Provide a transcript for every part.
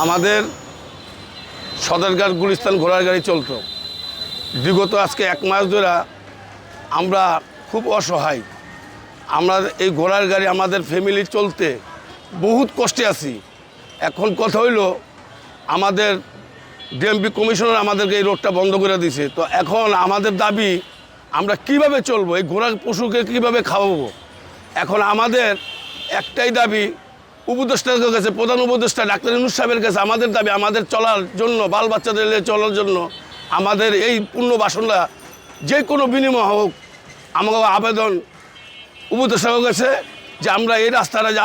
আমাদের সদরঘাট গুলিস্তান ঘোড়ার গাড়ি চলতো। বিগত আজকে 1 মাস ধরে আমরা খুব অসহায়। আমরা এই ঘোড়ার গাড়ি আমাদের ফ্যামিলি চলতে বহুত কষ্টে আছি। এখন কথা হইল আমাদের ডিএমপি কমিশনার আমাদেরকে এই রোডটা বন্ধ করে দিয়েছে। তো এখন আমাদের দাবি আমরা কিভাবে চলবো, এই ঘোড়ার পশুকে কিভাবে খাওয়াবো। এখন আমাদের একটাই দাবি, উপদেষ্টার কাছে, প্রধান উপদেষ্টা ডাক্তার ইউনূস সাহেবের কাছে আমাদের দাবি, আমাদের চলার জন্য, বাল বাচ্চাদের চলার জন্য আমাদের এই পুনর্বাসনটা যে কোনো বিনিময় হোক, আমাকে আবেদন উপদেষ্টার কাছে যে আমরা এই রাস্তাটা যে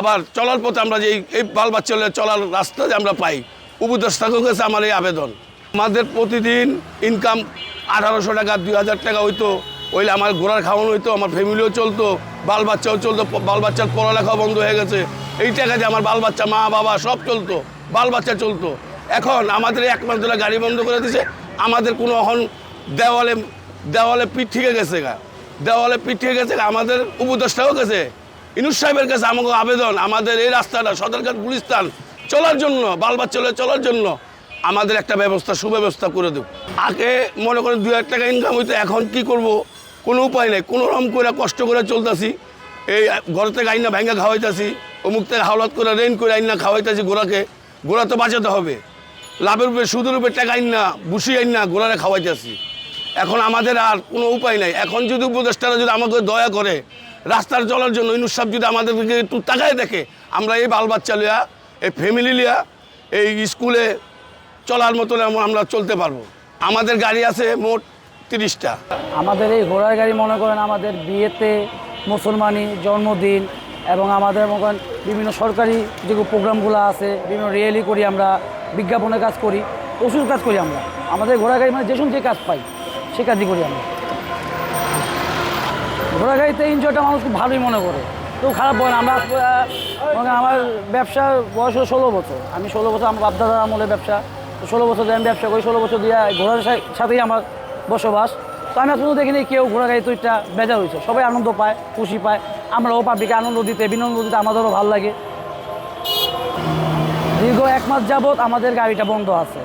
আবার চলার পথে আমরা যে এই বাল বাচ্চা চলার রাস্তা যে আমরা পাই, উপদেষ্টার কাছে আমার এই আবেদন। আমাদের প্রতিদিন ইনকাম 1800 টাকা 2000 টাকা হইতো, হইলে আমার ঘোড়ার খাওয়ানো হইতো, আমার ফ্যামিলিও চলতো, বাল বাচ্চাও চলতো, বাল বাচ্চার পড়ালেখাও বন্ধ হয়ে গেছে। এই টাকা যে আমার বাল বাচ্চা, মা বাবা সব চলতো, বাল বাচ্চা চলতো। এখন আমাদের 1 মাস ধরে গাড়ি বন্ধ করে দিয়েছে। আমাদের কোনো এখন দেওয়ালে পিঠ থেকে গেছে দেওয়ালে পিঠ থেকে গেছে। আমাদের উপদেষ্টাও গেছে, ইউনূস সাহেবের কাছে আমাকে আবেদন, আমাদের এই রাস্তাটা সদরঘাট গুলিস্তান চলার জন্য, বাল বাচ্চা চলার জন্য আমাদের একটা সুব্যবস্থা করে দেব। আগে মনে করেন 2000 টাকা ইনকাম হইতো, এখন কি করব, কোনো উপায় নেই। কোনো রকম করে কষ্ট করে চলতেছি। এই ঘর থেকে আইনা ভেঙে খাওয়াইতেছি, অমুক থেকে হাওলাত করে রেন করে আইনা খাওয়াইতেছি ঘোড়াকে। ঘোড়া তো বাঁচাতে হবে, লাভের উপরে সুদের উপরে টাকা আইনা বসি আইনা ঘোড়ারে খাওয়াইতেছি। এখন আমাদের আর কোনো উপায় নাই। এখন যদি উপদেষ্টারা যদি আমাকে দয়া করে রাস্তার চলার জন্য, ইউনূস সাহেব যদি আমাদেরকে একটু তাকায় দেখে, আমরা এই বাল বাচ্চা লিয়া, এই ফ্যামিলি লিয়া এই স্কুলে চলার মতন আমরা চলতে পারবো। আমাদের গাড়ি আছে মোট 30টা। আমাদের এই ঘোড়ার গাড়ি মনে করেন আমাদের বিয়েতে, মুসলমানি, জন্মদিন এবং আমাদের মনে করেন বিভিন্ন সরকারি যে প্রোগ্রামগুলো আছে, বিভিন্ন র্যালি করি, আমরা বিজ্ঞাপনের কাজ করি, প্রচুর কাজ করি আমরা। আমাদের ঘোড়া গাড়ি মানে যে কাজ পাই সে কাজই করি আমরা। ঘোড়া গাড়িতে এনজয়টা মানুষ খুব ভালোই মনে করে, তো খারাপ বলে না। আমরা আমার ব্যবসার বয়স হলো 16 বছর। আমি 16 বছর আমার বাপদাদার আমলের ব্যবসা, 16 বছর দিয়ে আমি ব্যবসা করি। 16 বছর দিয়ে ঘোড়ার সাথেই আমার বসবাস। তো আমি আসলে দেখিনি কেউ ঘোড়া গাড়ি তৈরিটা বেজার হয়েছে। সবাই আনন্দ পায়, খুশি পায়। আমরাও পাবলিকে আনন্দ দিতে, বিনোদন দিতে আমাদেরও ভালো লাগে। দীর্ঘ 1 মাস যাবৎ আমাদের গাড়িটা বন্ধ আছে।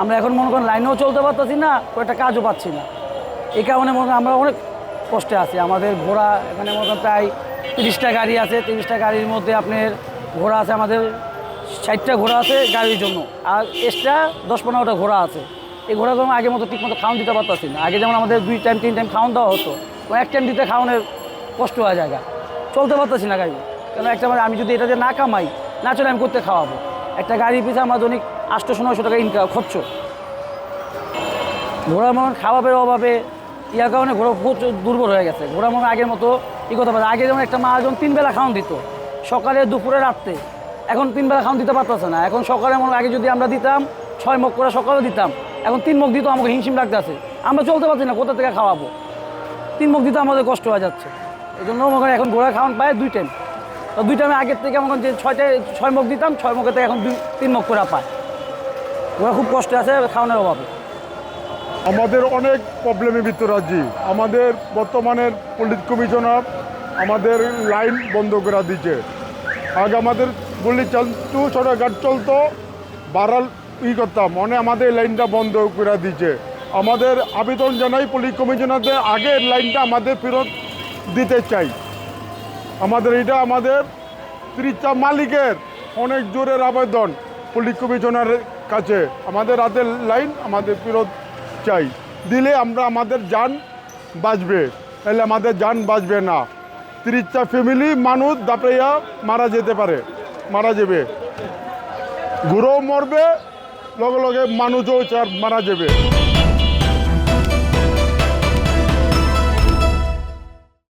আমরা এখন মনে করেন লাইনেও চলতে পারতেছি না, একটা কাজও পাচ্ছি না। এই কারণে মনে করেন আমরা অনেক কষ্টে আছি। আমাদের ঘোড়া এখানে মনে করেন প্রায় 30টা গাড়ি আছে। 30টা গাড়ির মধ্যে আপনার ঘোড়া আছে আমাদের 60টা ঘোড়া আছে গাড়ির জন্য, আর এক্সট্রা 10-15টা ঘোড়া আছে। এই ঘোড়াগুলো আগের মতো ঠিকমতো খাওয়ান দিতে পারতেছি না। আগে যেমন আমাদের 2 টাইম 3 টাইম খাওয়ান দেওয়া হতো, 1 টাইম দিতে খাওয়ানোর কষ্ট হয়ে জায়গা, চলতে পারতেছি না গাড়ি। কেন একটা আমি যদি এটাতে না কামাই, না চলে আমি করতে খাওয়াবো। একটা গাড়ি পিছনে আমার দৈনিক 800-900 টাকা ইনকাম খরচ। ঘোড়া মনে খাওয়াবের অভাবে ইয়ার কারণে ঘোড়া প্রচুর দুর্বল হয়ে গেছে। ঘোড়া মনে আগের মতো করতে পারে। আগে যেমন একটা মহাজন 3 বেলা খাওয়ান দিত, সকালে, দুপুরে, রাত্রে। এখন 3 বেলা খাওয়ান দিতে পারতেছে না। এখন সকালে মনে আগে যদি আমরা দিতাম 6 মগ করে সকালে দিতাম, এখন 3 মগ দিত আমাকে হিমশিম লাগতেছে। আমরা চলতে পারছি না, কোথা থেকে খাওয়াবো। 3 মগ দিতে আমাদের কষ্ট হয়ে যাচ্ছে। এই জন্য মনে এখন ঘোড়া খাওয়ান পায় 2 টাইম। তো 2 টাইমে আগের থেকে আমাকে যে 6 মগ দিতাম, 6 মগের থেকে এখন 3 মগ করে পায়। ঘোড়া খুব কষ্টে আছে খাওয়ানোর অভাবে। আমাদের অনেক প্রবলেমের ভিতরে আছি। আমাদের বর্তমানের পুলিশ কমিশনার আমাদের লাইন বন্ধ করে দিচ্ছে। আগে আমাদের গুলিস্তান টু সদরঘাট চলতো, বাড়াল করতাম, মানে আমাদের লাইনটা বন্ধ করে দিচ্ছে। আমাদের আবেদন জানাই পুলিশ কমিশনারদের, আগের লাইনটা আমাদের ফেরত দিতে চাই। আমাদের এটা আমাদের 30টা মালিকের অনেক জোরের আবেদন পুলিশ কমিশনারের কাছে। আমাদের হাতের লাইন আমাদের ফেরত চাই, দিলে আমরা আমাদের যান বাঁচবে, তাহলে আমাদের যান বাঁচবে না। 30টা ফ্যামিলি মানুষ দাপড়াইয়া মারা যাবে, ঘুরেও মরবে, লগে লগে মানুষও মারা যাবে।